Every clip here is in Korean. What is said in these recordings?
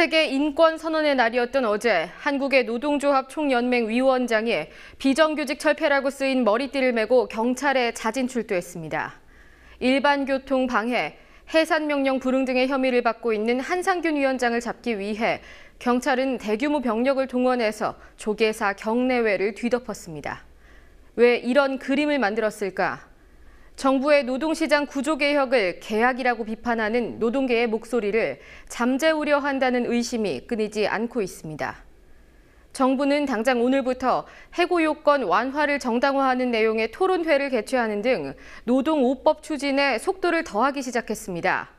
세계 인권 선언의 날이었던 어제 한국의 노동조합 총연맹 위원장이 비정규직 철폐라고 쓰인 머리띠를 메고 경찰에 자진 출두했습니다. 일반 교통 방해, 해산 명령 불응 등의 혐의를 받고 있는 한상균 위원장을 잡기 위해 경찰은 대규모 병력을 동원해서 조계사 경내외를 뒤덮었습니다. 왜 이런 그림을 만들었을까? 정부의 노동시장 구조개혁을 개혁이라고 비판하는 노동계의 목소리를 잠재우려한다는 의심이 끊이지 않고 있습니다. 정부는 당장 오늘부터 해고 요건 완화를 정당화하는 내용의 토론회를 개최하는 등 노동 5법 추진에 속도를 더하기 시작했습니다.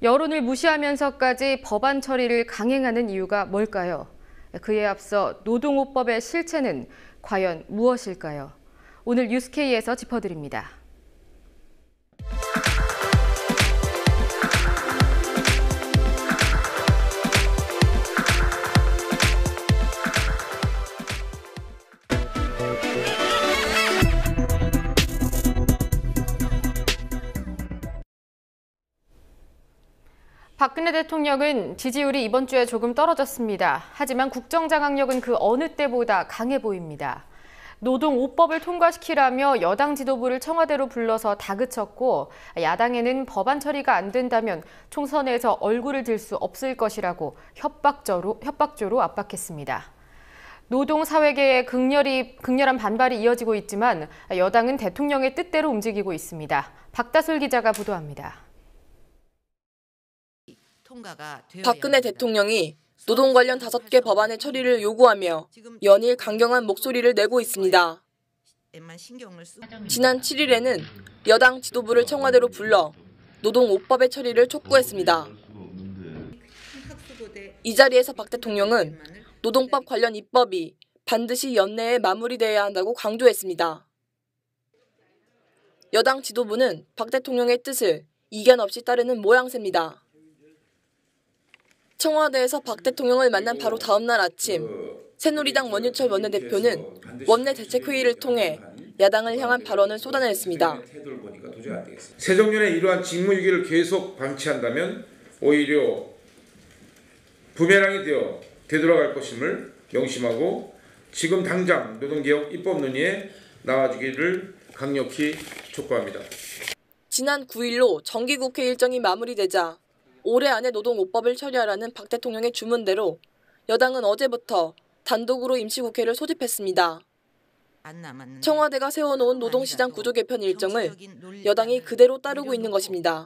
여론을 무시하면서까지 법안 처리를 강행하는 이유가 뭘까요? 그에 앞서 노동 5법의 실체는 과연 무엇일까요? 오늘 뉴스K에서 짚어드립니다. 박근혜 대통령은 지지율이 이번 주에 조금 떨어졌습니다. 하지만 국정장악력은 그 어느 때보다 강해 보입니다. 노동 5법을 통과시키라며 여당 지도부를 청와대로 불러서 다그쳤고 야당에는 법안 처리가 안 된다면 총선에서 얼굴을 들 수 없을 것이라고 협박조로 압박했습니다. 노동사회계의 극렬한 반발이 이어지고 있지만 여당은 대통령의 뜻대로 움직이고 있습니다. 박다솔 기자가 보도합니다. 박근혜 대통령이 노동 관련 5개 법안의 처리를 요구하며 연일 강경한 목소리를 내고 있습니다. 지난 7일에는 여당 지도부를 청와대로 불러 노동 5법의 처리를 촉구했습니다. 이 자리에서 박 대통령은 노동법 관련 입법이 반드시 연내에 마무리돼야 한다고 강조했습니다. 여당 지도부는 박 대통령의 뜻을 이견 없이 따르는 모양새입니다. 청와대에서 박 대통령을 만난 바로 다음 날 아침, 새누리당 원유철 원내대표는 원내 대책회의를 통해 야당을 향한 발언을 쏟아냈습니다. 새정년의 이러한 직무유기를 계속 방치한다면 오히려 부메랑이 되어 되돌아갈 것임을 명심하고 지금 당장 노동개혁 입법 논의에 나와주기를 강력히 촉구합니다. 지난 9일로 정기국회 일정이 마무리되자 올해 안에 노동 5법을 처리하라는 박 대통령의 주문대로 여당은 어제부터 단독으로 임시국회를 소집했습니다. 청와대가 세워놓은 노동시장 구조 개편 일정을 여당이 그대로 따르고 있는 것입니다.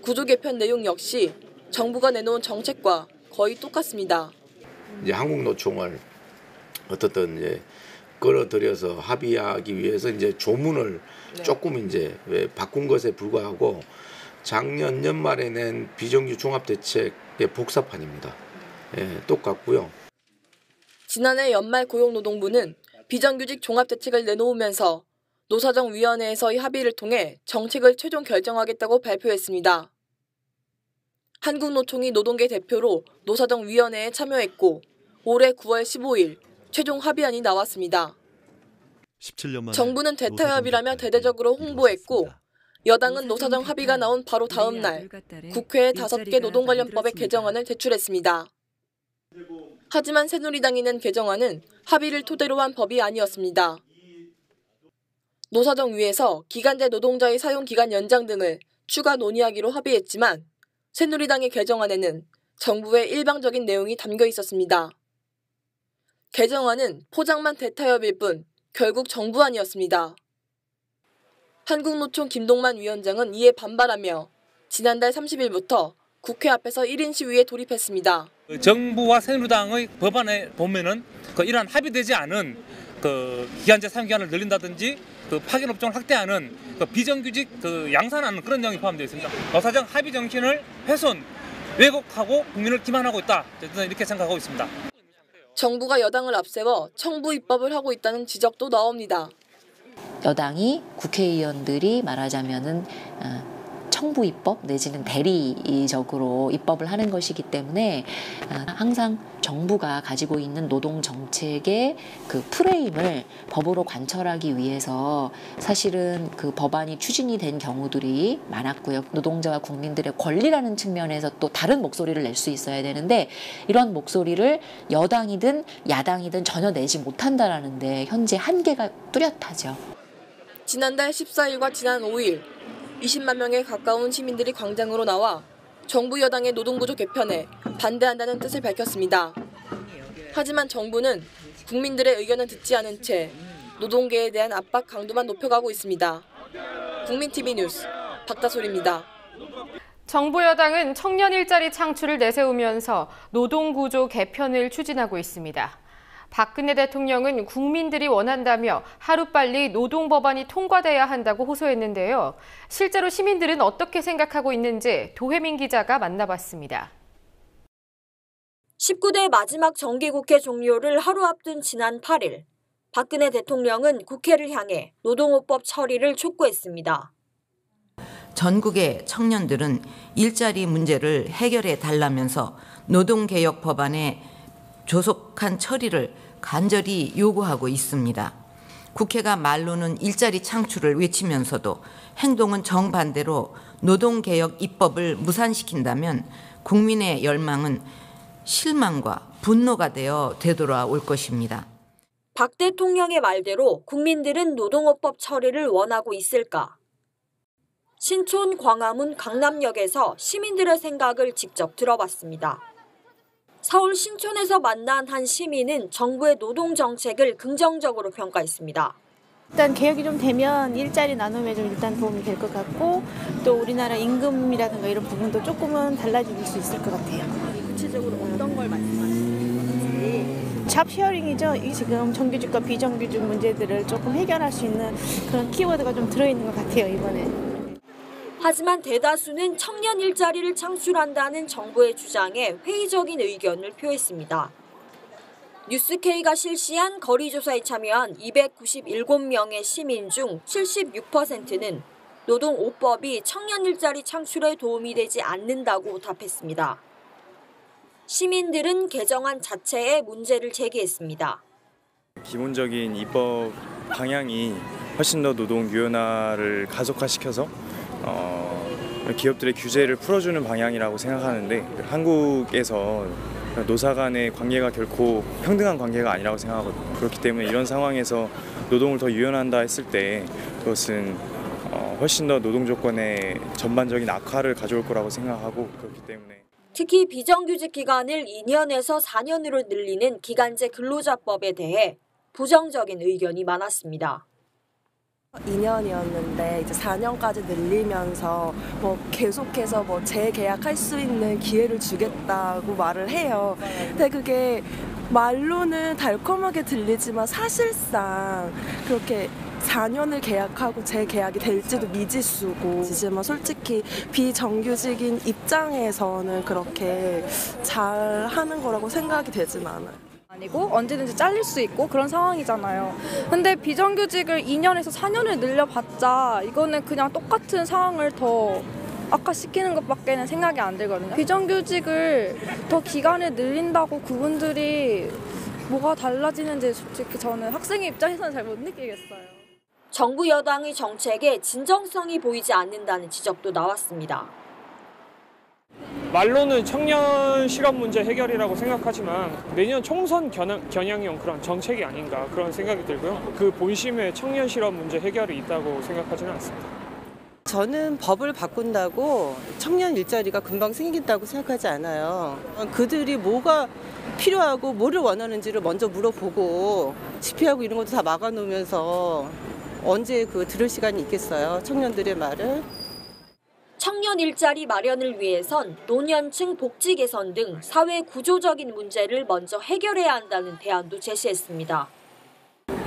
구조 개편 내용 역시 정부가 내놓은 정책과 거의 똑같습니다. 이제 한국노총을 어떻든 이제 끌어들여서 합의하기 위해서 이제 조문을 조금 이제 바꾼 것에 불과하고 작년 연말에 낸 비정규 종합대책의 복사판입니다. 똑같고요. 지난해 연말 고용노동부는 비정규직 종합대책을 내놓으면서 노사정위원회에서의 합의를 통해 정책을 최종 결정하겠다고 발표했습니다. 한국노총이 노동계 대표로 노사정위원회에 참여했고 올해 9월 15일 최종 합의안이 나왔습니다. 정부는 대타협이라며 대대적으로 홍보했고 여당은 노사정 합의가 나온 바로 다음 날 국회에 5개 노동 관련 법의 개정안을 제출했습니다. 하지만 새누리당이 낸 개정안은 합의를 토대로 한 법이 아니었습니다. 노사정위에서 기간제 노동자의 사용기간 연장 등을 추가 논의하기로 합의했지만 새누리당의 개정안에는 정부의 일방적인 내용이 담겨 있었습니다. 개정안은 포장만 대타협일 뿐 결국 정부안이었습니다. 한국노총 김동만 위원장은 이에 반발하며 지난달 30일부터 국회 앞에서 1인 시위에 돌입했습니다. 정부와 새누리당의 법안에 보면은 이러한 합의되지 않은 기간제 사용기간을 늘린다든지 파견 업종을 확대하는 비정규직 양산하는 그런 내용이 포함되어 있습니다. 노사정 합의 정신을 훼손, 왜곡하고 국민을 기만하고 있다. 이렇게 생각하고 있습니다. 정부가 여당을 앞세워 청부 입법을 하고 있다는 지적도 나옵니다. 여당이 국회의원들이 말하자면은 청부 입법 내지는 대리적으로 입법을 하는 것이기 때문에 항상 정부가 가지고 있는 노동 정책의 그 프레임을 법으로 관철하기 위해서 사실은 그 법안이 추진이 된 경우들이 많았고요. 노동자와 국민들의 권리라는 측면에서 또 다른 목소리를 낼 수 있어야 되는데 이런 목소리를 여당이든 야당이든 전혀 내지 못한다라는 데 현재 한계가 뚜렷하죠. 지난달 14일과 지난 5일 20만 명에 가까운 시민들이 광장으로 나와 정부 여당의 노동구조 개편에 반대한다는 뜻을 밝혔습니다. 하지만 정부는 국민들의 의견을 듣지 않은 채 노동계에 대한 압박 강도만 높여가고 있습니다. 국민TV 뉴스 박다솔입니다. 정부 여당은 청년 일자리 창출을 내세우면서 노동구조 개편을 추진하고 있습니다. 박근혜 대통령은 국민들이 원한다며 하루빨리 노동법안이 통과돼야 한다고 호소했는데요. 실제로 시민들은 어떻게 생각하고 있는지 도혜민 기자가 만나봤습니다. 19대 마지막 정기국회 종료를 하루 앞둔 지난 8일, 박근혜 대통령은 국회를 향해 노동호법 처리를 촉구했습니다. 전국의 청년들은 일자리 문제를 해결해 달라면서 노동개혁 법안의 조속한 처리를 간절히 요구하고 있습니다. 국회가 말로는 일자리 창출을 외치면서도 행동은 정반대로 노동개혁 입법을 무산시킨다면 국민의 열망은 실망과 분노가 되어 되돌아올 것입니다. 박 대통령의 말대로 국민들은 노동호법 처리를 원하고 있을까? 신촌, 광화문, 강남역에서 시민들의 생각을 직접 들어봤습니다. 서울 신촌에서 만난 한 시민은 정부의 노동 정책을 긍정적으로 평가했습니다. 일단 개혁이 좀 되면 일자리 나눔에 좀 일단 도움이 될 것 같고 또 우리나라 임금이라든가 이런 부분도 조금은 달라질 수 있을 것 같아요. 구체적으로 어떤 걸 말씀하시는 건지? 잡 쉐어링이죠. 지금 정규직과 비정규직 문제들을 조금 해결할 수 있는 그런 키워드가 좀 들어있는 것 같아요, 이번에. 하지만 대다수는 청년 일자리를 창출한다는 정부의 주장에 회의적인 의견을 표했습니다. 뉴스K가 실시한 거리조사에 참여한 297명의 시민 중 76%는 노동 5법이 청년 일자리 창출에 도움이 되지 않는다고 답했습니다. 시민들은 개정안 자체에 문제를 제기했습니다. 기본적인 입법 방향이 훨씬 더 노동 유연화를 가속화시켜서 기업들의 규제를 풀어주는 방향이라고 생각하는데 한국에서 노사 간의 관계가 결코 평등한 관계가 아니라고 생각하거든요. 그렇기 때문에 이런 상황에서 노동을 더 유연한다 했을 때 그것은 훨씬 더 노동 조건의 전반적인 악화를 가져올 거라고 생각하고 그렇기 때문에 특히 비정규직 기간을 2년에서 4년으로 늘리는 기간제 근로자법에 대해 부정적인 의견이 많았습니다. 2년이었는데 이제 4년까지 늘리면서 계속해서 재계약할 수 있는 기회를 주겠다고 말을 해요. 근데 그게 말로는 달콤하게 들리지만 사실상 그렇게 4년을 계약하고 재계약이 될지도 미지수고 하지만 솔직히 비정규직인 입장에서는 그렇게 잘 하는 거라고 생각이 되진 않아요. 아니고 언제든지 잘릴 수 있고 그런 상황이잖아요. 근데 비정규직을 2년에서 4년을 늘려봤자 이거는 그냥 똑같은 상황을 더 악화시키는 것밖에는 생각이 안 들거든요. 비정규직을 더 기간을 늘린다고 그분들이 뭐가 달라지는지 솔직히 저는 학생의 입장에서는 잘 못 느끼겠어요. 정부 여당의 정책에 진정성이 보이지 않는다는 지적도 나왔습니다. 말로는 청년 실업 문제 해결이라고 생각하지만 내년 총선 겨냥용 그런 정책이 아닌가 그런 생각이 들고요. 그 본심에 청년 실업 문제 해결이 있다고 생각하지는 않습니다. 저는 법을 바꾼다고 청년 일자리가 금방 생긴다고 생각하지 않아요. 그들이 뭐가 필요하고 뭐를 원하는지를 먼저 물어보고 집회하고 이런 것도 다 막아놓으면서 언제 들을 시간이 있겠어요, 청년들의 말을. 청년 일자리 마련을 위해선 노년층 복지 개선 등 사회 구조적인 문제를 먼저 해결해야 한다는 대안도 제시했습니다.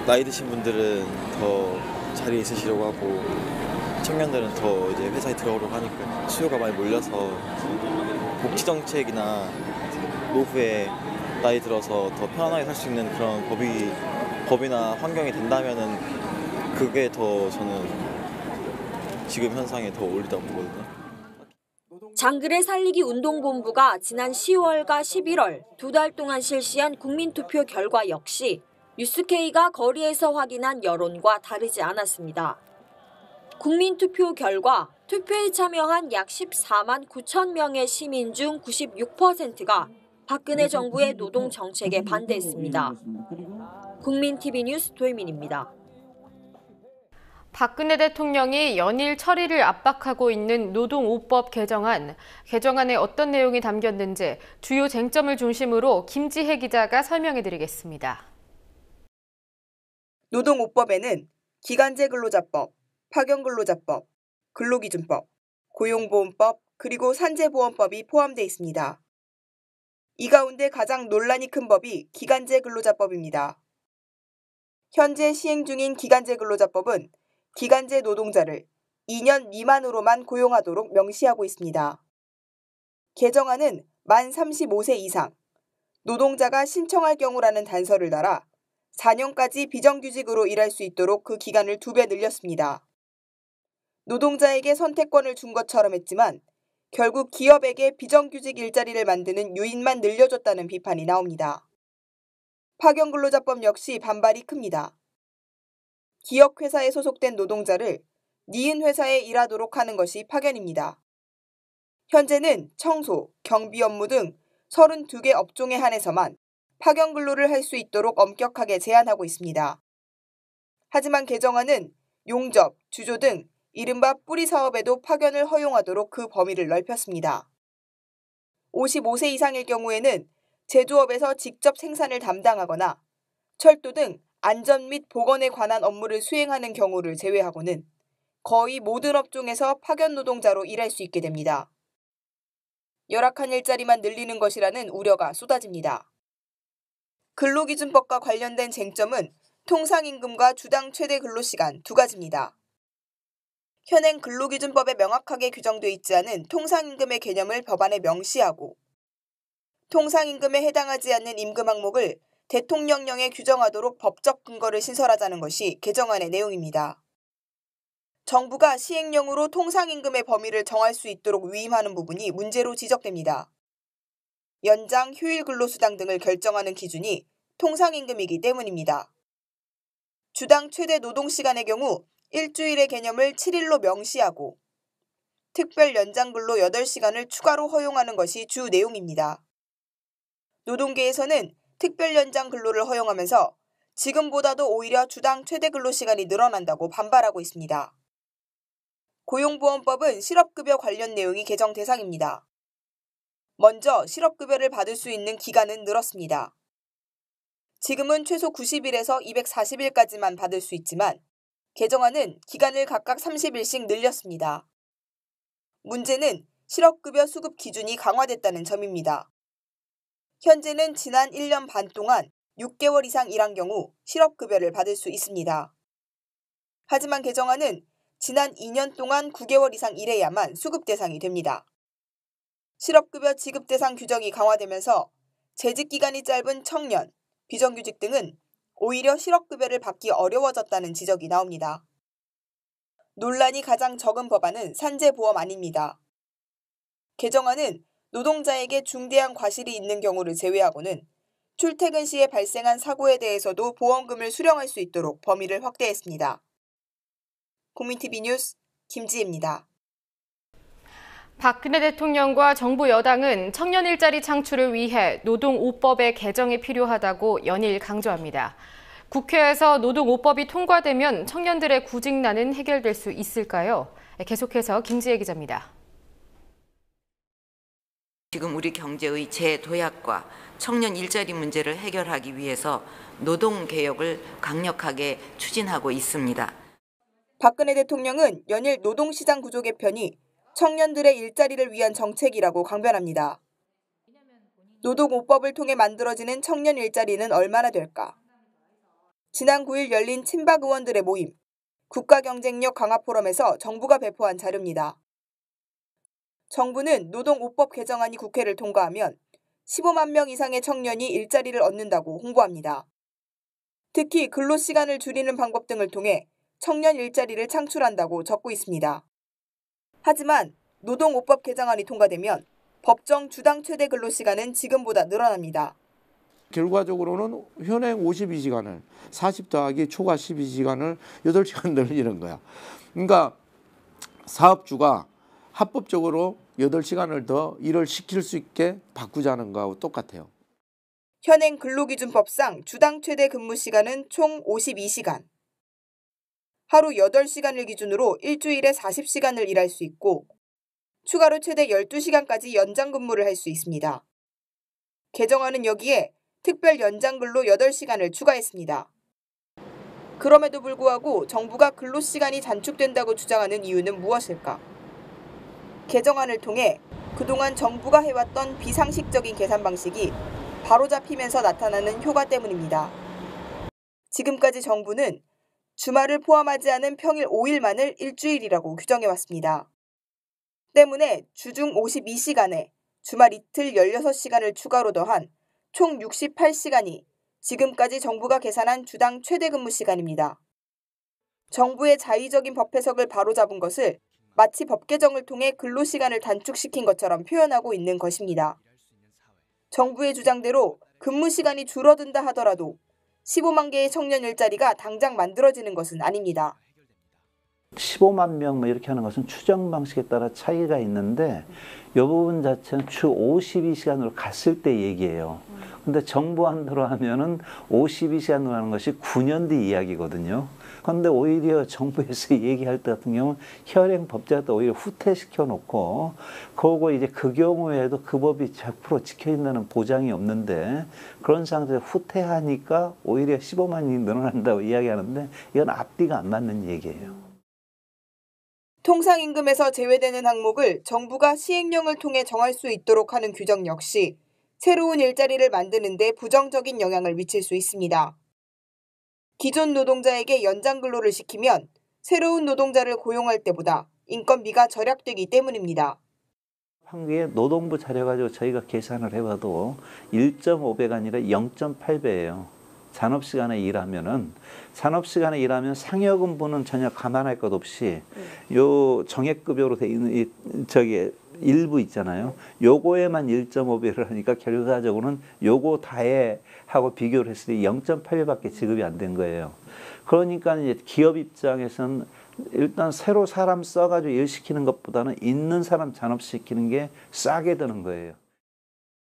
나이 드신 분들은 더 자리에 있으시려고 하고 청년들은 더 이제 회사에 들어오려고 하니까 수요가 많이 몰려서 복지 정책이나 노후에 나이 들어서 더 편안하게 살 수 있는 그런 법이나 환경이 된다면은 그게 더 저는 지금 현상에 더 어울리다고 보거든요. 장그래 살리기 운동본부가 지난 10월과 11월 2달 동안 실시한 국민투표 결과 역시 뉴스K가 거리에서 확인한 여론과 다르지 않았습니다. 국민투표 결과 투표에 참여한 약 14만 9천 명의 시민 중 96%가 박근혜 정부의 노동 정책에 반대했습니다. 국민TV 뉴스 도혜민입니다. 박근혜 대통령이 연일 처리를 압박하고 있는 노동5법 개정안. 개정안에 어떤 내용이 담겼는지 주요 쟁점을 중심으로 김지혜 기자가 설명해드리겠습니다. 노동5법에는 기간제 근로자법, 파견근로자법, 근로기준법, 고용보험법, 그리고 산재보험법이 포함되어 있습니다. 이 가운데 가장 논란이 큰 법이 기간제 근로자법입니다. 현재 시행 중인 기간제 근로자법은 기간제 노동자를 2년 미만으로만 고용하도록 명시하고 있습니다. 개정안은 만 35세 이상, 노동자가 신청할 경우라는 단서를 달아 4년까지 비정규직으로 일할 수 있도록 그 기간을 2배 늘렸습니다. 노동자에게 선택권을 준 것처럼 했지만 결국 기업에게 비정규직 일자리를 만드는 요인만 늘려줬다는 비판이 나옵니다. 파견근로자법 역시 반발이 큽니다. 기업 회사에 소속된 노동자를 니은 회사에 일하도록 하는 것이 파견입니다. 현재는 청소, 경비 업무 등 32개 업종에 한해서만 파견 근로를 할 수 있도록 엄격하게 제한하고 있습니다. 하지만 개정안은 용접, 주조 등 이른바 뿌리 사업에도 파견을 허용하도록 그 범위를 넓혔습니다. 55세 이상일 경우에는 제조업에서 직접 생산을 담당하거나 철도 등 안전 및 보건에 관한 업무를 수행하는 경우를 제외하고는 거의 모든 업종에서 파견 노동자로 일할 수 있게 됩니다. 열악한 일자리만 늘리는 것이라는 우려가 쏟아집니다. 근로기준법과 관련된 쟁점은 통상임금과 주당 최대 근로시간 두 가지입니다. 현행 근로기준법에 명확하게 규정돼 있지 않은 통상임금의 개념을 법안에 명시하고 통상임금에 해당하지 않는 임금 항목을 대통령령에 규정하도록 법적 근거를 신설하자는 것이 개정안의 내용입니다. 정부가 시행령으로 통상임금의 범위를 정할 수 있도록 위임하는 부분이 문제로 지적됩니다. 연장, 휴일 근로수당 등을 결정하는 기준이 통상임금이기 때문입니다. 주당 최대 노동시간의 경우 일주일의 개념을 7일로 명시하고 특별 연장근로 8시간을 추가로 허용하는 것이 주 내용입니다. 노동계에서는 특별 연장 근로를 허용하면서 지금보다도 오히려 주당 최대 근로시간이 늘어난다고 반발하고 있습니다. 고용보험법은 실업급여 관련 내용이 개정 대상입니다. 먼저 실업급여를 받을 수 있는 기간은 늘었습니다. 지금은 최소 90일에서 240일까지만 받을 수 있지만 개정안은 기간을 각각 30일씩 늘렸습니다. 문제는 실업급여 수급 기준이 강화됐다는 점입니다. 현재는 지난 1년 반 동안 6개월 이상 일한 경우 실업급여를 받을 수 있습니다. 하지만 개정안은 지난 2년 동안 9개월 이상 일해야만 수급 대상이 됩니다. 실업급여 지급 대상 규정이 강화되면서 재직기간이 짧은 청년, 비정규직 등은 오히려 실업급여를 받기 어려워졌다는 지적이 나옵니다. 논란이 가장 적은 법안은 산재보험안입니다. 개정안은 노동자에게 중대한 과실이 있는 경우를 제외하고는 출퇴근 시에 발생한 사고에 대해서도 보험금을 수령할 수 있도록 범위를 확대했습니다. 국민TV 뉴스 김지혜입니다. 박근혜 대통령과 정부 여당은 청년 일자리 창출을 위해 노동5법의 개정이 필요하다고 연일 강조합니다. 국회에서 노동5법이 통과되면 청년들의 구직난은 해결될 수 있을까요? 계속해서 김지혜 기자입니다. 지금 우리 경제의 재도약과 청년 일자리 문제를 해결하기 위해서 노동개혁을 강력하게 추진하고 있습니다. 박근혜 대통령은 연일 노동시장 구조 개편이 청년들의 일자리를 위한 정책이라고 강변합니다. 노동5법을 통해 만들어지는 청년 일자리는 얼마나 될까? 지난 9일 열린 친박 의원들의 모임, 국가경쟁력 강화 포럼에서 정부가 배포한 자료입니다. 정부는 노동5법 개정안이 국회를 통과하면 15만 명 이상의 청년이 일자리를 얻는다고 홍보합니다. 특히 근로시간을 줄이는 방법 등을 통해 청년 일자리를 창출한다고 적고 있습니다. 하지만 노동오법 개정안이 통과되면 법정 주당 최대 근로시간은 지금보다 늘어납니다. 결과적으로는 현행 52시간을 40 더하기 초과 12시간을 8시간 늘리는 거야. 그러니까 사업주가 합법적으로 8시간을 더 일을 시킬 수 있게 바꾸자는 거하고 똑같아요. 현행 근로기준법상 주당 최대 근무시간은 총 52시간. 하루 8시간을 기준으로 일주일에 40시간을 일할 수 있고 추가로 최대 12시간까지 연장 근무를 할 수 있습니다. 개정안은 여기에 특별 연장근로 8시간을 추가했습니다. 그럼에도 불구하고 정부가 근로시간이 단축된다고 주장하는 이유는 무엇일까? 개정안을 통해 그동안 정부가 해왔던 비상식적인 계산 방식이 바로잡히면서 나타나는 효과 때문입니다. 지금까지 정부는 주말을 포함하지 않은 평일 5일만을 일주일이라고 규정해왔습니다. 때문에 주중 52시간에 주말 이틀 16시간을 추가로 더한 총 68시간이 지금까지 정부가 계산한 주당 최대 근무 시간입니다. 정부의 자의적인 법 해석을 바로잡은 것을 마치 법 개정을 통해 근로시간을 단축시킨 것처럼 표현하고 있는 것입니다. 정부의 주장대로 근무시간이 줄어든다 하더라도 15만 개의 청년 일자리가 당장 만들어지는 것은 아닙니다. 15만 명 이렇게 하는 것은 추정 방식에 따라 차이가 있는데 이 부분 자체는 주 52시간으로 갔을 때 얘기예요. 근데 정부 안으로 하면은 52시간으로 하는 것이 9년 뒤 이야기거든요. 그런데 오히려 정부에서 얘기할 때 같은 경우는 현행 법제가 오히려 후퇴시켜 놓고 그러고 이제 그 경우에도 그 법이 100% 지켜진다는 보장이 없는데 그런 상태에서 후퇴하니까 오히려 15만이 늘어난다고 이야기하는데 이건 앞뒤가 안 맞는 얘기예요. 통상임금에서 제외되는 항목을 정부가 시행령을 통해 정할 수 있도록 하는 규정 역시 새로운 일자리를 만드는 데 부정적인 영향을 미칠 수 있습니다. 기존 노동자에게 연장 근로를 시키면 새로운 노동자를 고용할 때보다 인건비가 절약되기 때문입니다. 한국에 노동부 자료가지고 저희가 계산을 해봐도 1.5배가 아니라 0.8배예요. 산업시간에 일하면 상여금부는 전혀 감안할 것 없이 요 정액급여로 돼 있는 일부 있잖아요. 요거에만 1.5배를 하니까 결과적으로는 요거 다해 하고 비교를 했을 때 0.8배밖에 지급이 안 된 거예요. 그러니까 이제 기업 입장에서는 일단 새로 사람 써가지고 일 시키는 것보다는 있는 사람 잔업시키는 게 싸게 드는 거예요.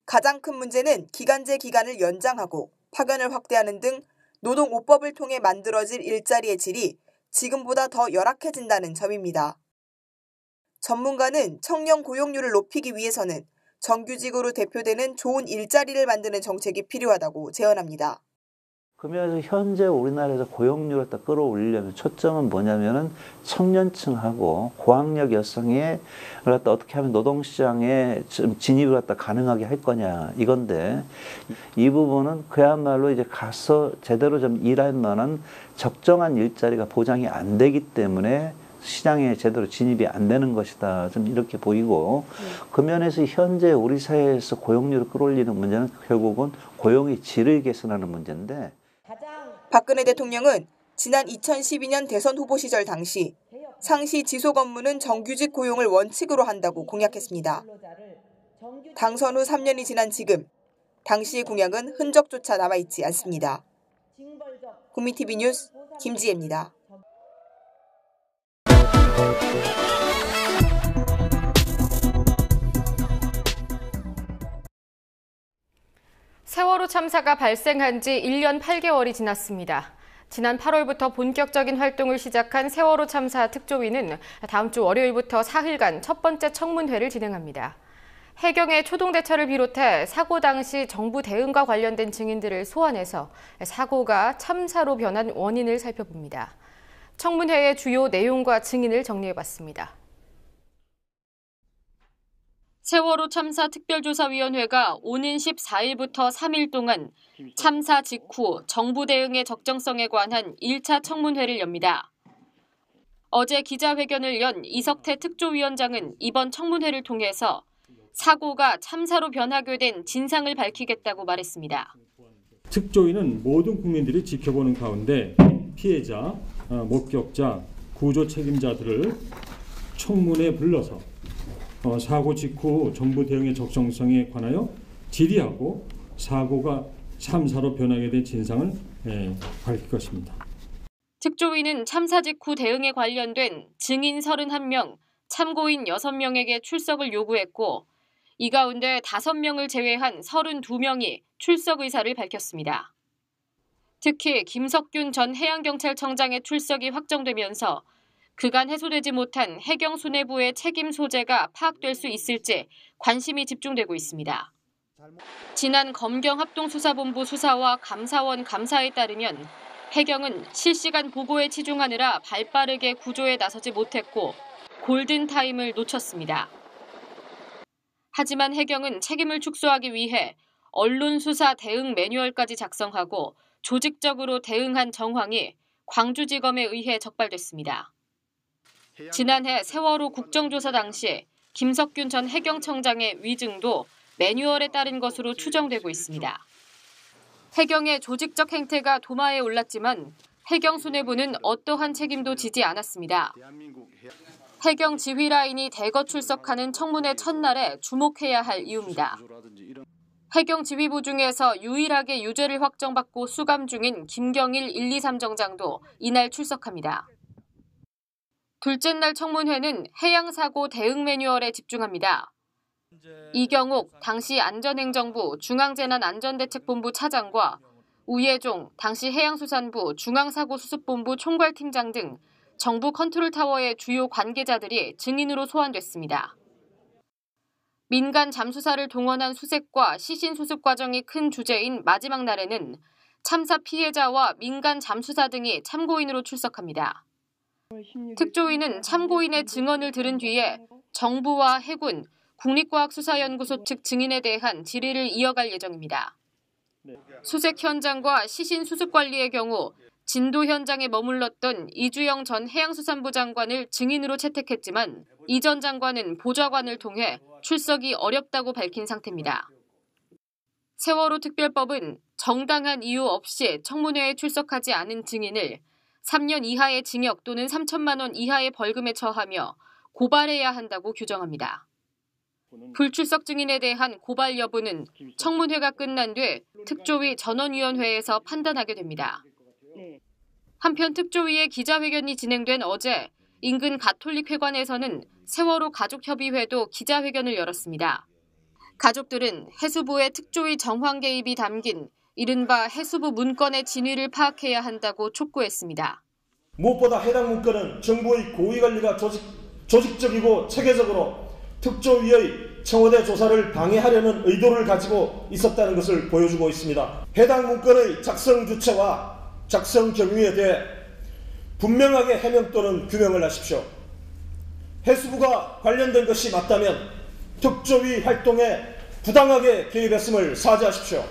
가장 큰 문제는 기간제 기간을 연장하고 파견을 확대하는 등 노동오법을 통해 만들어질 일자리의 질이 지금보다 더 열악해진다는 점입니다. 전문가는 청년 고용률을 높이기 위해서는 정규직으로 대표되는 좋은 일자리를 만드는 정책이 필요하다고 제언합니다. 그러면서 현재 우리나라에서 고용률을 딱 끌어올리려면 초점은 뭐냐면은 청년층하고 고학력 여성의 어떻게 하면 노동시장에 진입을 갖다 가능하게 할 거냐 이건데 이 부분은 그야말로 이제 가서 제대로 좀 일할 만한 적정한 일자리가 보장이 안 되기 때문에 시장에 제대로 진입이 안 되는 것이다. 좀 이렇게 보이고 그 면에서 현재 우리 사회에서 고용률을 끌어올리는 문제는 결국은 고용의 질을 개선하는 문제인데 박근혜 대통령은 지난 2012년 대선 후보 시절 당시 상시 지속 업무는 정규직 고용을 원칙으로 한다고 공약했습니다. 당선 후 3년이 지난 지금 당시의 공약은 흔적조차 남아있지 않습니다. 국민TV 뉴스 김지혜입니다. 세월호 참사가 발생한 지 1년 8개월이 지났습니다. 지난 8월부터 본격적인 활동을 시작한 세월호 참사 특조위는 다음 주 월요일부터 사흘간 첫 번째 청문회를 진행합니다. 해경의 초동대처를 비롯해 사고 당시 정부 대응과 관련된 증인들을 소환해서 사고가 참사로 변한 원인을 살펴봅니다. 청문회의 주요 내용과 증인을 정리해봤습니다. 세월호 참사 특별조사위원회가 오는 14일부터 3일 동안 참사 직후 정부 대응의 적정성에 관한 1차 청문회를 엽니다. 어제 기자회견을 연 이석태 특조위원장은 이번 청문회를 통해서 사고가 참사로 변하게 된 진상을 밝히겠다고 말했습니다. 특조위는 모든 국민들이 지켜보는 가운데 피해자, 목격자, 구조 책임자들을 청문회에 불러서 사고 직후 정부 대응의 적정성에 관하여 질의하고 사고가 참사로 변하게 된 진상을 밝힐 것입니다. 특조위는 참사 직후 대응에 관련된 증인 31명, 참고인 6명에게 출석을 요구했고 이 가운데 5명을 제외한 32명이 출석 의사를 밝혔습니다. 특히 김석균 전 해양경찰청장의 출석이 확정되면서 그간 해소되지 못한 해경 수뇌부의 책임 소재가 파악될 수 있을지 관심이 집중되고 있습니다. 지난 검경합동수사본부 수사와 감사원 감사에 따르면 해경은 실시간 보고에 치중하느라 발빠르게 구조에 나서지 못했고 골든타임을 놓쳤습니다. 하지만 해경은 책임을 축소하기 위해 언론수사 대응 매뉴얼까지 작성하고 조직적으로 대응한 정황이 광주지검에 의해 적발됐습니다. 지난해 세월호 국정조사 당시 김석균 전 해경청장의 위증도 매뉴얼에 따른 것으로 추정되고 있습니다. 해경의 조직적 행태가 도마에 올랐지만 해경 수뇌부는 어떠한 책임도 지지 않았습니다. 해경 지휘 라인이 대거 출석하는 청문회 첫날에 주목해야 할 이유입니다. 해경 지휘부 중에서 유일하게 유죄를 확정받고 수감 중인 김경일 123 정장도 이날 출석합니다. 둘째 날 청문회는 해양사고 대응 매뉴얼에 집중합니다. 이경옥 당시 안전행정부 중앙재난안전대책본부 차장과 우예종 당시 해양수산부 중앙사고수습본부 총괄팀장 등 정부 컨트롤타워의 주요 관계자들이 증인으로 소환됐습니다. 민간 잠수사를 동원한 수색과 시신 수습 과정이 큰 주제인 마지막 날에는 참사 피해자와 민간 잠수사 등이 참고인으로 출석합니다. 특조위는 참고인의 증언을 들은 뒤에 정부와 해군, 국립과학수사연구소 측 증인에 대한 질의를 이어갈 예정입니다. 수색 현장과 시신 수습 관리의 경우 진도 현장에 머물렀던 이주영 전 해양수산부 장관을 증인으로 채택했지만 이 전 장관은 보좌관을 통해 출석이 어렵다고 밝힌 상태입니다. 세월호 특별법은 정당한 이유 없이 청문회에 출석하지 않은 증인을 3년 이하의 징역 또는 3천만 원 이하의 벌금에 처하며 고발해야 한다고 규정합니다. 불출석 증인에 대한 고발 여부는 청문회가 끝난 뒤 특조위 전원위원회에서 판단하게 됩니다. 한편 특조위의 기자회견이 진행된 어제 인근 가톨릭회관에서는 세월호 가족협의회도 기자회견을 열었습니다. 가족들은 해수부의 특조위 정황 개입이 담긴 이른바 해수부 문건의 진위를 파악해야 한다고 촉구했습니다. 무엇보다 해당 문건은 정부의 고위관리가 조직적이고 체계적으로 특조위의 청와대 조사를 방해하려는 의도를 가지고 있었다는 것을 보여주고 있습니다. 해당 문건의 작성 주체와 작성 경위에 대해 분명하게 해명 또는 규명을 하십시오. 해수부가 관련된 것이 맞다면 특조위 활동에 부당하게 개입했음을 사죄하십시오.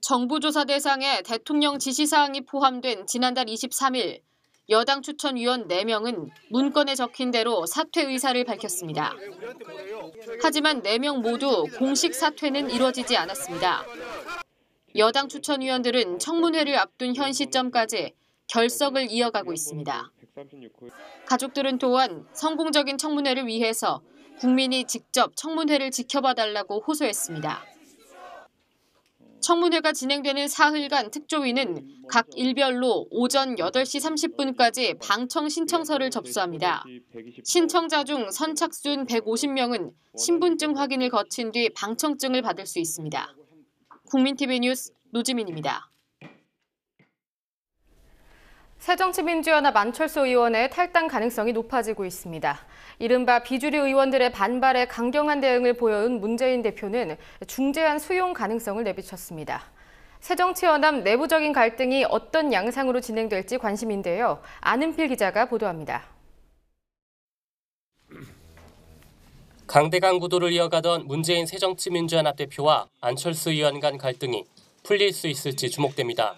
정부 조사 대상에 대통령 지시사항이 포함된 지난달 23일 여당 추천위원 4명은 문건에 적힌 대로 사퇴 의사를 밝혔습니다. 하지만 4명 모두 공식 사퇴는 이뤄지지 않았습니다. 여당 추천위원들은 청문회를 앞둔 현 시점까지 결석을 이어가고 있습니다. 가족들은 또한 성공적인 청문회를 위해서 국민이 직접 청문회를 지켜봐달라고 호소했습니다. 청문회가 진행되는 사흘간 특조위는 각 일별로 오전 8시 30분까지 방청 신청서를 접수합니다. 신청자 중 선착순 150명은 신분증 확인을 거친 뒤 방청증을 받을 수 있습니다. 국민TV 뉴스 노지민입니다. 새정치민주연합 안철수 의원의 탈당 가능성이 높아지고 있습니다. 이른바 비주류 의원들의 반발에 강경한 대응을 보여온 문재인 대표는 중재안 수용 가능성을 내비쳤습니다. 새정치연합 내부적인 갈등이 어떤 양상으로 진행될지 관심인데요. 안은필 기자가 보도합니다. 강대강 구도를 이어가던 문재인 새정치민주연합 대표와 안철수 의원 간 갈등이 풀릴 수 있을지 주목됩니다.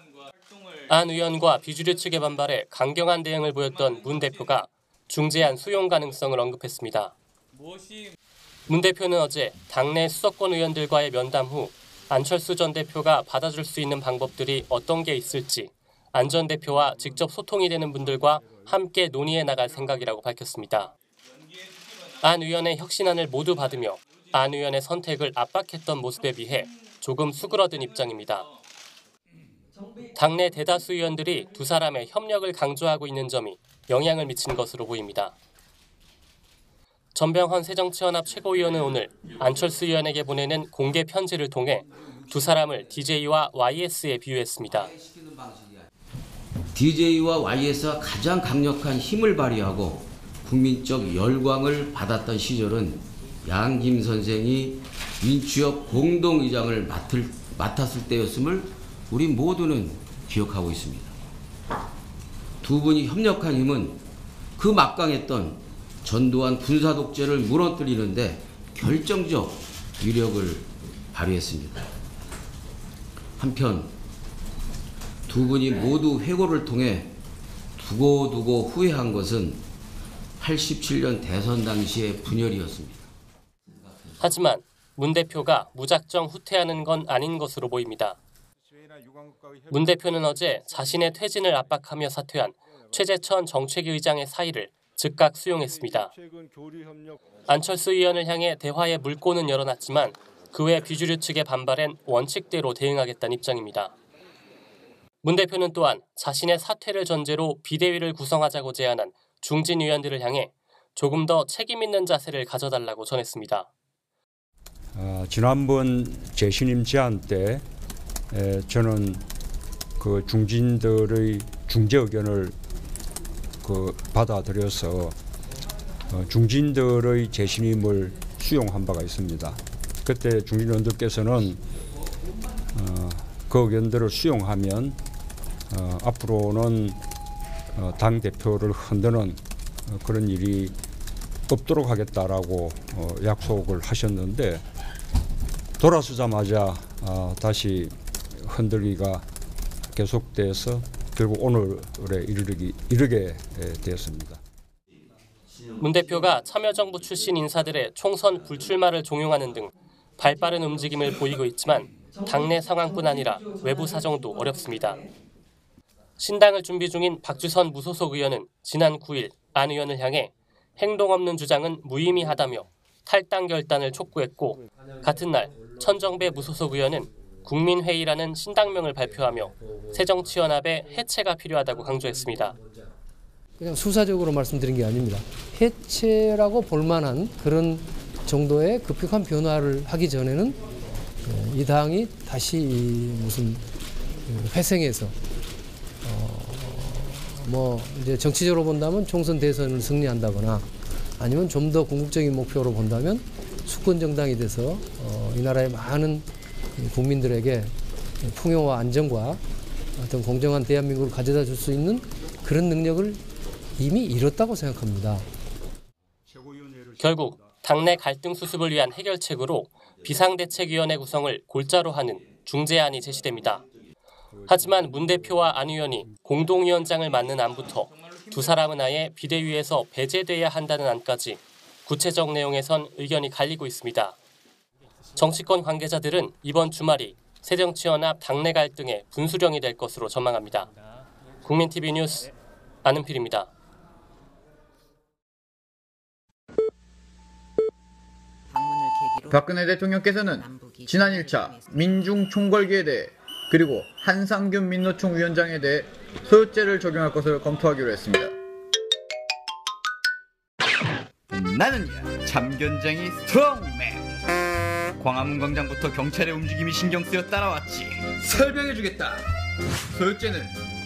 안 의원과 비주류 측의 반발에 강경한 대응을 보였던 문 대표가 중재안 수용 가능성을 언급했습니다. 문 대표는 어제 당내 수도권 의원들과의 면담 후 안철수 전 대표가 받아줄 수 있는 방법들이 어떤 게 있을지 안 전 대표와 직접 소통이 되는 분들과 함께 논의해 나갈 생각이라고 밝혔습니다. 안 의원의 혁신안을 모두 받으며 안 의원의 선택을 압박했던 모습에 비해 조금 수그러든 입장입니다. 당내 대다수 의원들이 두 사람의 협력을 강조하고 있는 점이 영향을 미친 것으로 보입니다. 전병헌 새정치연합 최고위원은 오늘 안철수 의원에게 보내는 공개 편지를 통해 두 사람을 DJ와 YS에 비유했습니다. DJ와 YS가 가장 강력한 힘을 발휘하고 국민적 열광을 받았던 시절은 양김 선생이 민주협 공동의장을 맡았을 때였음을 우리 모두는 기억하고 있습니다. 두 분이 협력한 힘은 그 막강했던 전두환 군사 독재를 무너뜨리는데 결정적 위력을 발휘했습니다. 한편 두 분이 모두 회고를 통해 두고두고 후회한 것은 87년 대선 당시의 분열이었습니다. 하지만 문 대표가 무작정 후퇴하는 건 아닌 것으로 보입니다. 문 대표는 어제 자신의 퇴진을 압박하며 사퇴한 최재천 정책위 의장의 사의를 즉각 수용했습니다. 안철수 의원을 향해 대화의 물꼬는 열어놨지만 그 외 비주류 측의 반발엔 원칙대로 대응하겠다는 입장입니다. 문 대표는 또한 자신의 사퇴를 전제로 비대위를 구성하자고 제안한 중진 의원들을 향해 조금 더 책임 있는 자세를 가져달라고 전했습니다. 지난번 재신임 제안 때 저는 그 중진들의 중재 의견을 받아들여서 중진들의 재신임을 수용한 바가 있습니다. 그때 중진 의원들께서는 그 의견들을 수용하면 앞으로는 당 대표를 흔드는 그런 일이 없도록 하겠다라고 약속을 하셨는데 돌아서자마자 다시 흔들기가 계속돼서 결국 오늘에 이르게 되었습니다. 문 대표가 참여정부 출신 인사들의 총선 불출마를 종용하는 등 발빠른 움직임을 보이고 있지만 당내 상황뿐 아니라 외부 사정도 어렵습니다. 신당을 준비 중인 박주선 무소속 의원은 지난 9일 안 의원을 향해 행동 없는 주장은 무의미하다며 탈당 결단을 촉구했고 같은 날 천정배 무소속 의원은 국민회의라는 신당명을 발표하며 새정치연합의 해체가 필요하다고 강조했습니다. 그냥 수사적으로 말씀드린 게 아닙니다. 해체라고 볼 만한 그런 정도의 급격한 변화를 하기 전에는 이 당이 다시 무슨 회생해서 이제 정치적으로 본다면 총선 대선을 승리한다거나 아니면 좀 더 궁극적인 목표로 본다면 수권 정당이 돼서 이 나라의 많은 국민들에게 풍요와 안정과 어떤 공정한 대한민국을 가져다 줄 수 있는 그런 능력을 이미 이뤘다고 생각합니다. 결국 당내 갈등 수습을 위한 해결책으로 비상대책위원회 구성을 골자로 하는 중재안이 제시됩니다. 하지만 문 대표와 안 의원이 공동위원장을 맡는 안부터 두 사람은 아예 비대위에서 배제돼야 한다는 안까지 구체적 내용에선 의견이 갈리고 있습니다. 정치권 관계자들은 이번 주말이 새정치연합 당내 갈등의 분수령이 될 것으로 전망합니다. 국민TV 뉴스 안은필입니다. 박근혜 대통령께서는 지난 1차 민중총궐기에 대해 그리고 한상균 민노총 위원장에 대해 소요죄를 적용할 것을 검토하기로 했습니다. 나는야 참견쟁이 스트롱맨. 광화문 광장부터 경찰의 움직임이 신경 쓰여 따라왔지. 설명해주겠다. 소요죄는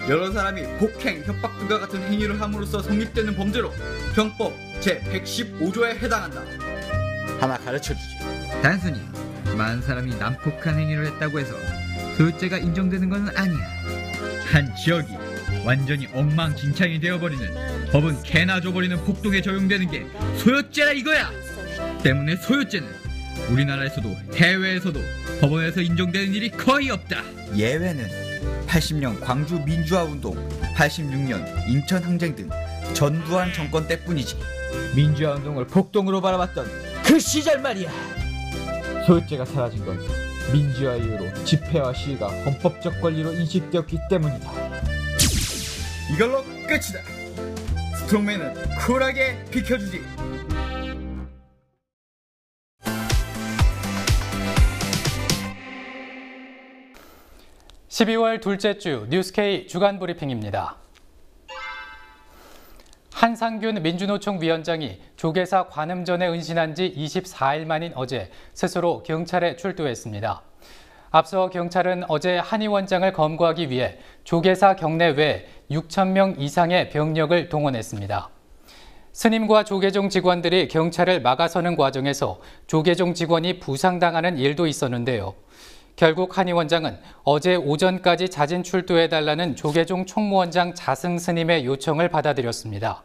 여러 사람이 폭행, 협박 등과 같은 행위를 함으로써 성립되는 범죄로 병법 제115조에 해당한다. 하나 가르쳐주지. 단순히 많은 사람이 난폭한 행위를 했다고 해서 소요죄가 인정되는 건 아니야. 한 지역이 완전히 엉망진창이 되어버리는, 법은 개나 줘버리는 폭동에 적용되는 게 소요죄라 이거야. 때문에 소요죄는 우리나라에서도 해외에서도 법원에서 인정되는 일이 거의 없다. 예외는 80년 광주 민주화운동, 86년 인천항쟁 등 전두환 정권 때뿐이지. 민주화운동을 폭동으로 바라봤던 그 시절 말이야. 소요죄가 사라진 건 민주화 이후로 집회와 시위가 헌법적 권리로 인식되었기 때문이다. 이걸로 끝이다. 스트롱맨은 쿨하게 비켜주지. 12월 둘째 주 뉴스K 주간 브리핑입니다. 한상균 민주노총 위원장이 조계사 관음전에 은신한 지 24일 만인 어제 스스로 경찰에 출두했습니다. 앞서 경찰은 어제 한 위원장을 검거하기 위해 조계사 경내 외 6천 명 이상의 병력을 동원했습니다. 스님과 조계종 직원들이 경찰을 막아서는 과정에서 조계종 직원이 부상당하는 일도 있었는데요. 결국 한 위원장은 어제 오전까지 자진 출두해달라는 조계종 총무원장 자승 스님의 요청을 받아들였습니다.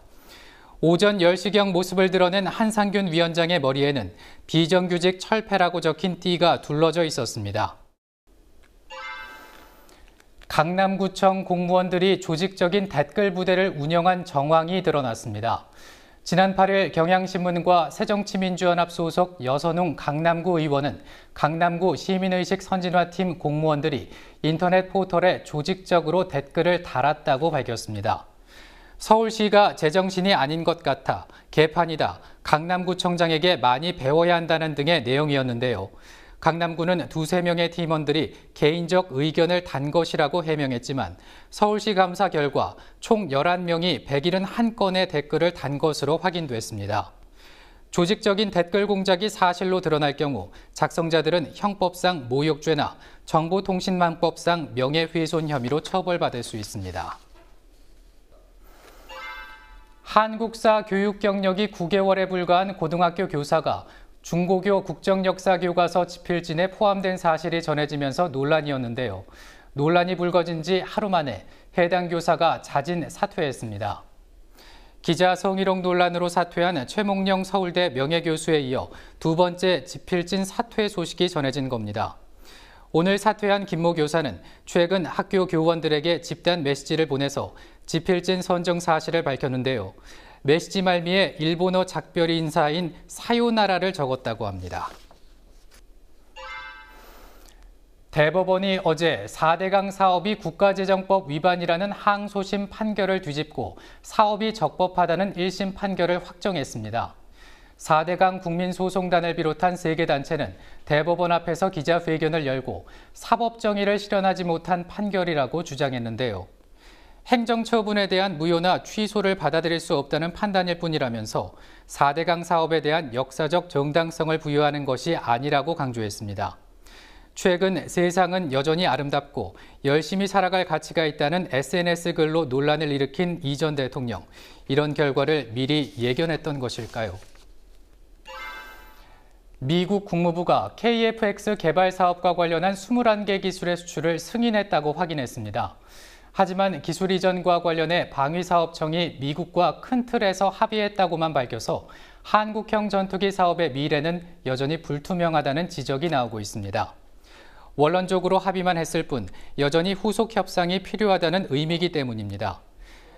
오전 10시경 모습을 드러낸 한상균 위원장의 머리에는 비정규직 철폐라고 적힌 띠가 둘러져 있었습니다. 강남구청 공무원들이 조직적인 댓글 부대를 운영한 정황이 드러났습니다. 지난 8일 경향신문과 새정치민주연합 소속 여선웅 강남구 의원은 강남구 시민의식 선진화팀 공무원들이 인터넷 포털에 조직적으로 댓글을 달았다고 밝혔습니다. 서울시가 제정신이 아닌 것 같아, 개판이다, 강남구청장에게 많이 배워야 한다는 등의 내용이었는데요. 강남구는 두세 명의 팀원들이 개인적 의견을 단 것이라고 해명했지만 서울시 감사 결과 총 11명이 171건의 댓글을 단 것으로 확인됐습니다. 조직적인 댓글 공작이 사실로 드러날 경우 작성자들은 형법상 모욕죄나 정보통신망법상 명예훼손 혐의로 처벌받을 수 있습니다. 한국사 교육 경력이 9개월에 불과한 고등학교 교사가 중고교 국정역사교과서 집필진에 포함된 사실이 전해지면서 논란이었는데요. 논란이 불거진 지 하루 만에 해당 교사가 자진 사퇴했습니다. 기자 성희롱 논란으로 사퇴한 최몽영 서울대 명예교수에 이어 두 번째 집필진 사퇴 소식이 전해진 겁니다. 오늘 사퇴한 김모 교사는 최근 학교 교원들에게 집단 메시지를 보내서 집필진 선정 사실을 밝혔는데요. 메시지 말미에 일본어 작별이 인사인 사요나라를 적었다고 합니다. 대법원이 어제 4대강 사업이 국가재정법 위반이라는 항소심 판결을 뒤집고 사업이 적법하다는 1심 판결을 확정했습니다. 4대강 국민소송단을 비롯한 3개 단체는 대법원 앞에서 기자회견을 열고 사법정의를 실현하지 못한 판결이라고 주장했는데요. 행정처분에 대한 무효나 취소를 받아들일 수 없다는 판단일 뿐이라면서 4대강 사업에 대한 역사적 정당성을 부여하는 것이 아니라고 강조했습니다. 최근 세상은 여전히 아름답고 열심히 살아갈 가치가 있다는 SNS 글로 논란을 일으킨 이 전 대통령, 이런 결과를 미리 예견했던 것일까요? 미국 국무부가 KF-X 개발 사업과 관련한 21개 기술의 수출을 승인했다고 확인했습니다. 하지만 기술 이전과 관련해 방위사업청이 미국과 큰 틀에서 합의했다고만 밝혀서 한국형 전투기 사업의 미래는 여전히 불투명하다는 지적이 나오고 있습니다. 원론적으로 합의만 했을 뿐 여전히 후속 협상이 필요하다는 의미이기 때문입니다.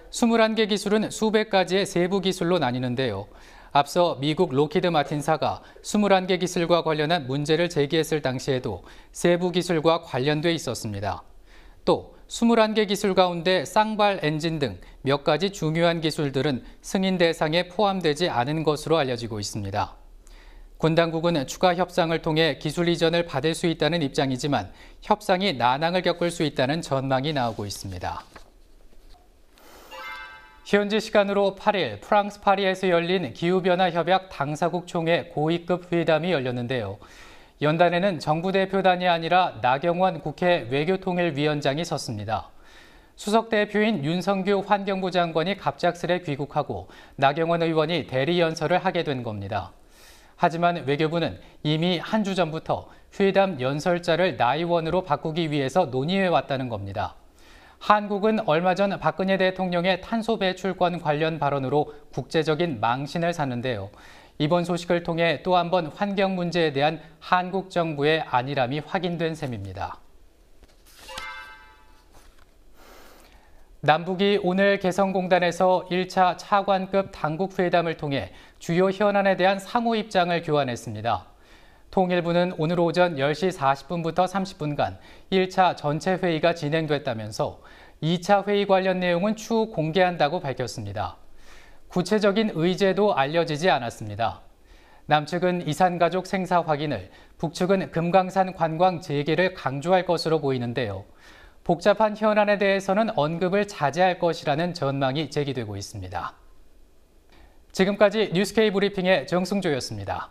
21개 기술은 수백 가지의 세부 기술로 나뉘는데요. 앞서 미국 로키드 마틴사가 21개 기술과 관련한 문제를 제기했을 당시에도 세부 기술과 관련돼 있었습니다. 또 21개 기술 가운데 쌍발 엔진 등 몇 가지 중요한 기술들은 승인 대상에 포함되지 않은 것으로 알려지고 있습니다. 군 당국은 추가 협상을 통해 기술 이전을 받을 수 있다는 입장이지만 협상이 난항을 겪을 수 있다는 전망이 나오고 있습니다. 현지 시간으로 8일 프랑스 파리에서 열린 기후변화 협약 당사국 총회 고위급 회담이 열렸는데요. 연단에는 정부 대표단이 아니라 나경원 국회 외교통일위원장이 섰습니다. 수석 대표인 윤성규 환경부 장관이 갑작스레 귀국하고 나경원 의원이 대리 연설을 하게 된 겁니다. 하지만 외교부는 이미 한 주 전부터 회담 연설자를 나의원으로 바꾸기 위해서 논의해왔다는 겁니다. 한국은 얼마 전 박근혜 대통령의 탄소 배출권 관련 발언으로 국제적인 망신을 샀는데요. 이번 소식을 통해 또 한 번 환경 문제에 대한 한국 정부의 안일함이 확인된 셈입니다. 남북이 오늘 개성공단에서 1차 차관급 당국 회담을 통해 주요 현안에 대한 상호 입장을 교환했습니다. 통일부는 오늘 오전 10시 40분부터 30분간 1차 전체 회의가 진행됐다면서 2차 회의 관련 내용은 추후 공개한다고 밝혔습니다. 구체적인 의제도 알려지지 않았습니다. 남측은 이산가족 생사 확인을, 북측은 금강산 관광 재개를 강조할 것으로 보이는데요. 복잡한 현안에 대해서는 언급을 자제할 것이라는 전망이 제기되고 있습니다. 지금까지 뉴스K 브리핑의 정승조였습니다.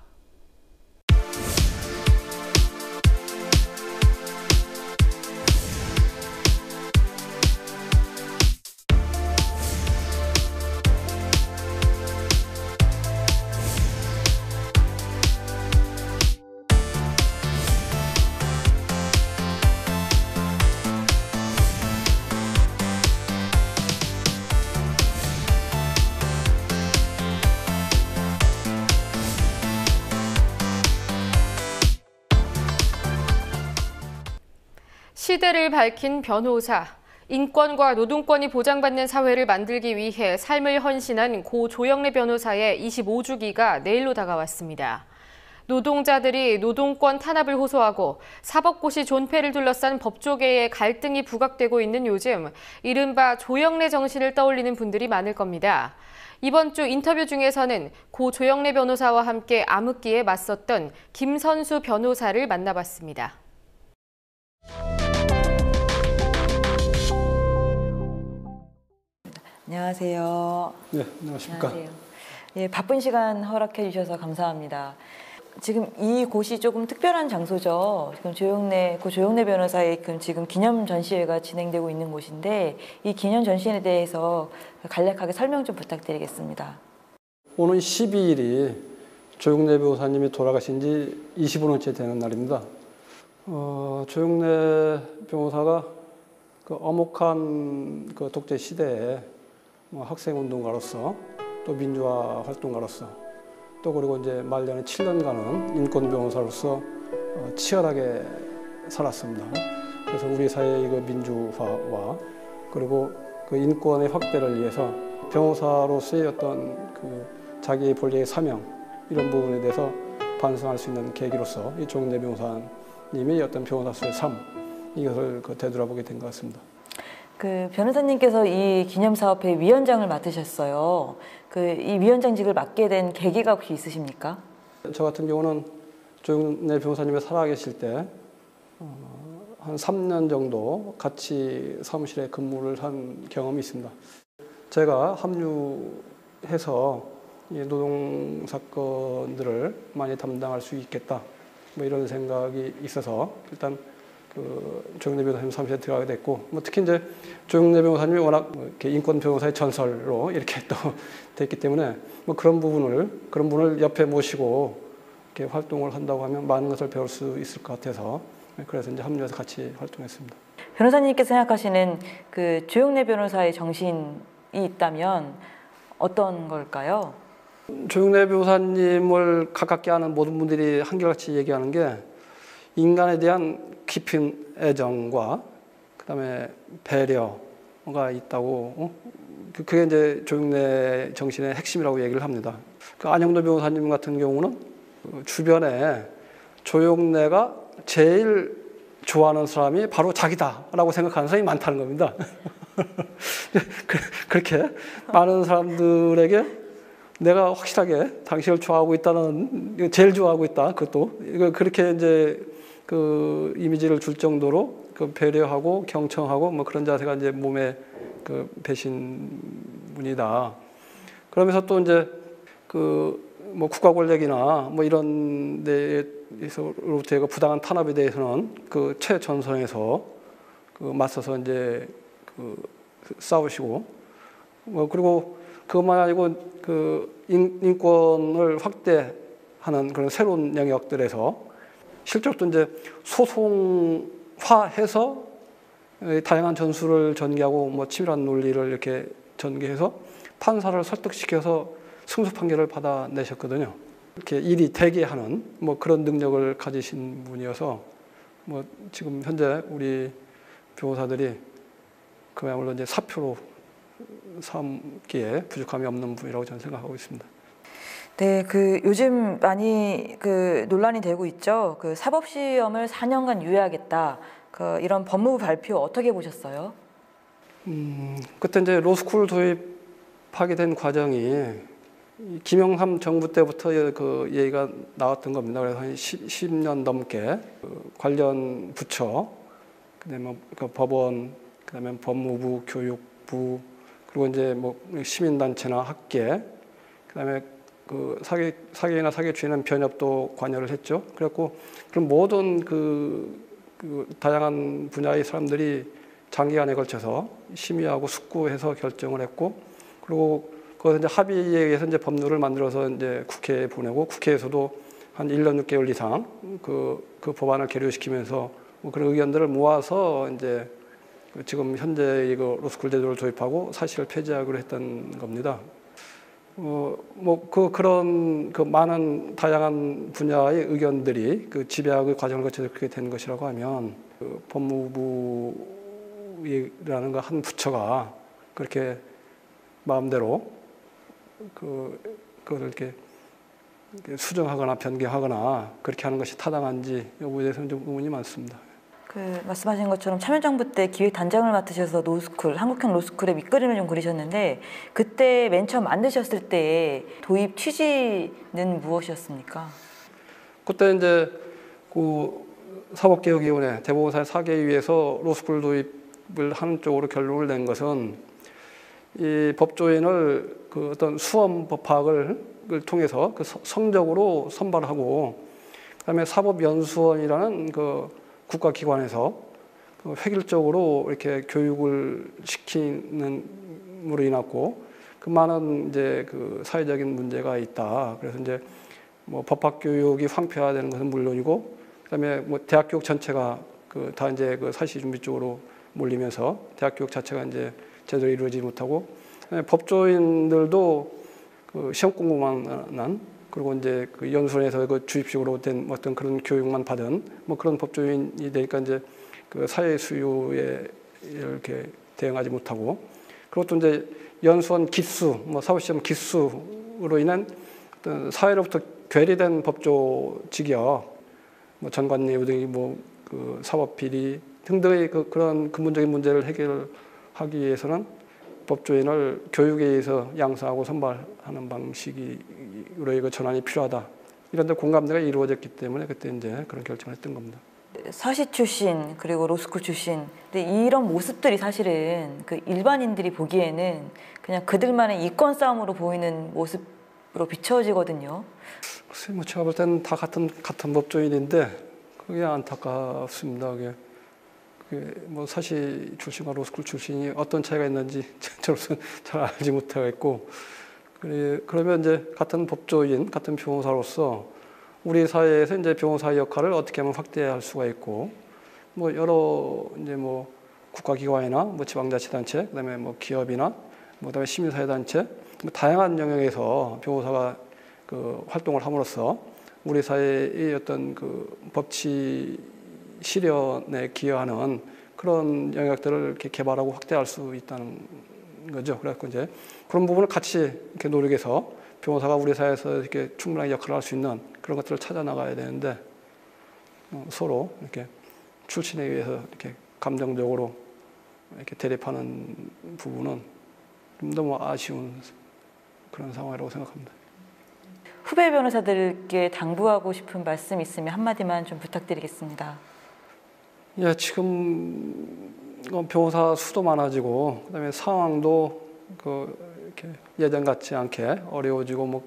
시대를 밝힌 변호사. 인권과 노동권이 보장받는 사회를 만들기 위해 삶을 헌신한 고 조영래 변호사의 25주기가 내일로 다가왔습니다. 노동자들이 노동권 탄압을 호소하고 사법고시 존폐를 둘러싼 법조계의 갈등이 부각되고 있는 요즘, 이른바 조영래 정신을 떠올리는 분들이 많을 겁니다. 이번 주 인터뷰 중에서는 고 조영래 변호사와 함께 암흑기에 맞섰던 김선수 변호사를 만나봤습니다. 안녕하세요. 네, 안녕하십니까. 안녕하세요. 예, 바쁜 시간 허락해 주셔서 감사합니다. 지금 이곳이 조금 특별한 장소죠. 지금 고 조영래 변호사의 지금 기념 전시회가 진행되고 있는 곳인데, 이 기념 전시회에 대해서 간략하게 설명 좀 부탁드리겠습니다. 오는 12일이 조영래 변호사님이 돌아가신 지 25년째 되는 날입니다. 조영래 변호사가 그 엄혹한 그 독재 시대에 학생운동가로서 또 민주화 활동가로서 또 그리고 이제 말년에 7년간은 인권 변호사로서 치열하게 살았습니다. 그래서 우리 사회의 그 민주화와 그리고 그 인권의 확대를 위해서 변호사로서의 어떤 그 자기의 본래의 사명 이런 부분에 대해서 반성할 수 있는 계기로서 이 조영래 변호사님의 어떤 변호사로서의 삶 이것을 되돌아보게 된 것 같습니다. 그 변호사님께서 이 기념사업회 위원장을 맡으셨어요. 이 위원장직을 맡게 된 계기가 혹시 있으십니까? 저 같은 경우는 조영래 변호사님이 살아계실 때 한 3년 정도 같이 사무실에 근무를 한 경험이 있습니다. 제가 합류해서 노동 사건들을 많이 담당할 수 있겠다, 뭐 이런 생각이 있어서 일단 조영래 변호사님 사무실에 들어가게 됐고, 특히 이제 조영래 변호사님이 워낙 이렇게 인권 변호사의 전설로 이렇게 또 됐기 때문에 그런 분을 옆에 모시고 이렇게 활동을 한다고 하면 많은 것을 배울 수 있을 것 같아서 그래서 이제 합류해서 같이 활동했습니다. 변호사님께서 생각하시는 그 조영래 변호사의 정신이 있다면 어떤 걸까요? 조영래 변호사님을 가깝게 아는 모든 분들이 한결같이 얘기하는 게 인간에 대한 깊은 애정과 그다음에 배려가 있다고, 그게 이제 조영래 정신의 핵심이라고 얘기를 합니다. 그 안영도 변호사님 같은 경우는 주변에 조영래가 제일 좋아하는 사람이 바로 자기다라고 생각하는 사람이 많다는 겁니다. 그렇게 많은 사람들에게 내가 확실하게 당신을 좋아하고 있다는, 제일 좋아하고 있다, 그것도 그렇게 이제 그 이미지를 줄 정도로 그 배려하고 경청하고 뭐 그런 자세가 이제 몸에 배신 분이다. 그러면서 또 이제 뭐 국가 권력이나 뭐 이런 데에서로부터의 부당한 탄압에 대해서는 그 최전선에서 맞서서 이제 싸우시고, 그리고 그것만 아니고 인권을 확대하는 그런 새로운 영역들에서 실제로 이제 소송화해서 다양한 전술을 전개하고 뭐 치밀한 논리를 이렇게 전개해서 판사를 설득시켜서 승소 판결을 받아내셨거든요. 이렇게 일이 되게 하는 뭐 그런 능력을 가지신 분이어서 뭐 지금 현재 우리 변호사들이 그야말로 이제 사표로 삼기에 부족함이 없는 분이라고 저는 생각하고 있습니다. 네, 요즘 많이 논란이 되고 있죠. 사법시험을 4년간 유예하겠다. 이런 법무부 발표 어떻게 보셨어요? 그때 이제 로스쿨 도입하게 된 과정이 김영삼 정부 때부터 그 얘기가 나왔던 겁니다. 그래서 한 10년 넘게 관련 부처, 그다음에 그 법원, 그다음에 법무부, 교육부, 그리고 이제 뭐 시민단체나 학계, 그다음에 그 사계나 사계주의는 변협도 관여를 했죠. 그래갖고 그런 모든 그 다양한 분야의 사람들이 장기간에 걸쳐서 심의하고 숙고해서 결정을 했고, 그리고 그것을 이제 합의에 의해서 이제 법률을 만들어서 이제 국회에 보내고, 국회에서도 한 1년 6개월 이상 그 법안을 계류시키면서 뭐 그런 의견들을 모아서 이제 지금 현재 이거 로스쿨 제도를 도입하고 사실을 폐지하기로 했던 겁니다. 그런 많은 다양한 분야의 의견들이 그 집약의 과정을 거쳐서 그렇게 된 것이라고 하면 그 법무부라는 한 부처가 그렇게 마음대로 그걸 이렇게 수정하거나 변경하거나 그렇게 하는 것이 타당한지 여부에 대해서는 좀 의문이 많습니다. 말씀하신 것처럼 참여정부 때 기획단장을 맡으셔서 로스쿨, 한국형 로스쿨의 밑그림을 좀 그리셨는데, 그때 맨 처음 만드셨을 때 도입 취지는 무엇이었습니까? 그때 이제 그 사법개혁위원회, 대법원사의 사개위에서 로스쿨 도입을 하는 쪽으로 결론을 낸 것은 이 법조인을 그 어떤 수험 법학을 통해서 그 성적으로 선발하고, 그다음에 사법연수원이라는 그 국가기관에서 획일적으로 이렇게 교육을 시키는으로 인하고 그 많은 이제 그 사회적인 문제가 있다. 그래서 이제 뭐 법학 교육이 황폐화되는 것은 물론이고, 그다음에 뭐 대학 교육 전체가 다 이제 그 사시 준비 쪽으로 몰리면서 대학 교육 자체가 이제 제대로 이루어지지 못하고, 법조인들도 그 시험 공부만 그리고 이제 그 연수원에서 그 주입식으로 된 어떤 그런 교육만 받은 뭐 그런 법조인이 되니까 이제 그 사회 수요에 이렇게 대응하지 못하고, 그리고 또 이제 연수원 기수, 뭐 사법시험 기수로 인한 어떤 사회로부터 괴리된 법조 직역, 뭐 전관예우 등이 뭐 그 사법 비리 등등의 그런 근본적인 문제를 해결하기 위해서는 법조인을 교육에 의해서 양성하고 선발하는 방식으로 이거 전환이 필요하다. 이런 데 공감대가 이루어졌기 때문에 그때 이제 그런 결정을 했던 겁니다. 사시 출신 그리고 로스쿨 출신, 근데 이런 모습들이 사실은 그 일반인들이 보기에는 그냥 그들만의 이권 싸움으로 보이는 모습으로 비춰지거든요. 글쎄, 뭐 제가 볼 때는 다 같은 법조인인데 그게 안타깝습니다. 그게 뭐 사시 출신과 로스쿨 출신이 어떤 차이가 있는지 저로서는 잘 알지 못하겠고, 그러면 이제 같은 법조인, 같은 변호사로서 우리 사회에서 이제 변호사의 역할을 어떻게 하면 확대할 수가 있고, 뭐 여러 이제 뭐 국가기관이나 뭐 지방자치단체, 그다음에 뭐 기업이나 뭐 그다음에 시민사회단체, 뭐 다양한 영역에서 변호사가 그 활동을 함으로써 우리 사회의 어떤 그 법치 실현에 기여하는 그런 영역들을 이렇게 개발하고 확대할 수 있다는 거죠. 그래서 이제 그런 부분을 같이 이렇게 노력해서 변호사가 우리 사회에서 이렇게 충분하게 역할을 할 수 있는 그런 것들을 찾아 나가야 되는데, 서로 이렇게 출신에 의해서 이렇게 감정적으로 이렇게 대립하는 부분은 좀 너무 아쉬운 그런 상황이라고 생각합니다. 후배 변호사들께 당부하고 싶은 말씀 있으면 한마디만 좀 부탁드리겠습니다. 예, 지금 변호사 수도 많아지고, 그다음에 상황도 이렇게 예전 같지 않게 어려워지고 뭐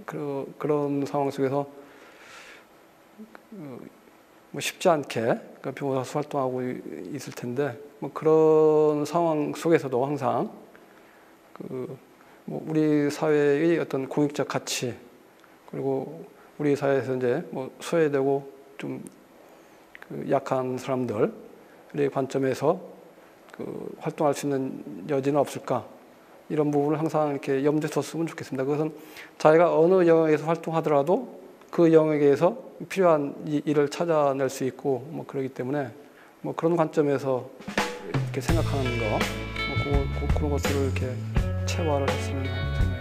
그런 상황 속에서 뭐 쉽지 않게 변호사 활동하고 있을 텐데, 뭐 그런 상황 속에서도 항상 뭐 우리 사회의 어떤 공익적 가치, 그리고 우리 사회에서 이제 뭐 소외되고 좀 약한 사람들의 관점에서 활동할 수 있는 여지는 없을까, 이런 부분을 항상 이렇게 염두에 뒀으면 좋겠습니다. 그것은 자기가 어느 영역에서 활동하더라도 그 영역에서 필요한 일을 찾아낼 수 있고 뭐 그러기 때문에 뭐 그런 관점에서 이렇게 생각하는 거, 뭐 그런 것들을 이렇게 체화를 했으면 하는 생각입니다.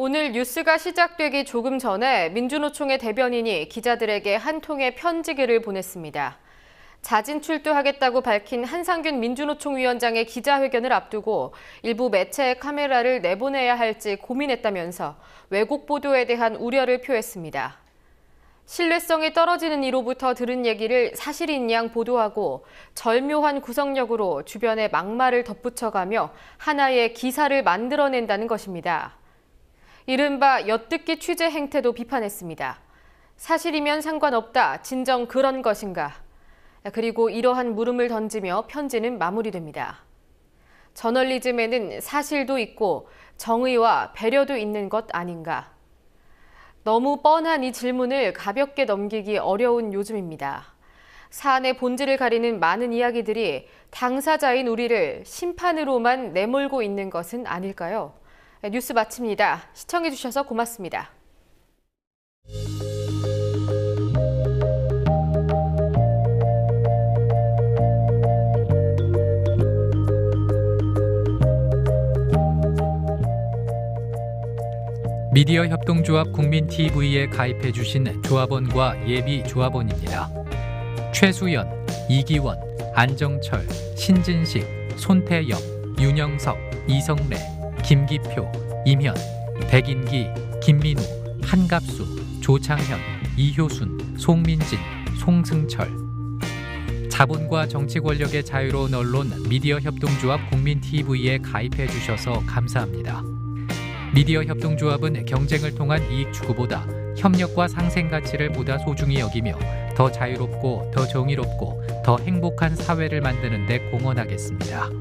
오늘 뉴스가 시작되기 조금 전에 민주노총의 대변인이 기자들에게 한 통의 편지글을 보냈습니다. 자진 출두하겠다고 밝힌 한상균 민주노총 위원장의 기자회견을 앞두고 일부 매체의 카메라를 내보내야 할지 고민했다면서 왜곡 보도에 대한 우려를 표했습니다. 신뢰성이 떨어지는 이로부터 들은 얘기를 사실인 양 보도하고 절묘한 구성력으로 주변에 막말을 덧붙여가며 하나의 기사를 만들어낸다는 것입니다. 이른바 엿듣기 취재 행태도 비판했습니다. 사실이면 상관없다, 진정 그런 것인가? 그리고 이러한 물음을 던지며 편지는 마무리됩니다. 저널리즘에는 사실도 있고 정의와 배려도 있는 것 아닌가? 너무 뻔한 이 질문을 가볍게 넘기기 어려운 요즘입니다. 사안의 본질을 가리는 많은 이야기들이 당사자인 우리를 심판으로만 내몰고 있는 것은 아닐까요? 뉴스 마칩니다. 시청해주셔서 고맙습니다. 미디어 협동조합 국민TV에 가입해 주신 조합원과 예비 조합원입니다. 최수연, 이기원, 안정철, 신진식, 손태엽, 윤영석, 이성래, 김기표, 임현, 백인기, 김민우, 한갑수, 조창현, 이효순, 송민진, 송승철. 자본과 정치 권력의 자유로운 언론 미디어 협동조합 국민TV에 가입해 주셔서 감사합니다. 미디어 협동조합은 경쟁을 통한 이익 추구보다 협력과 상생 가치를 보다 소중히 여기며 더 자유롭고 더 정의롭고 더 행복한 사회를 만드는 데 공헌하겠습니다.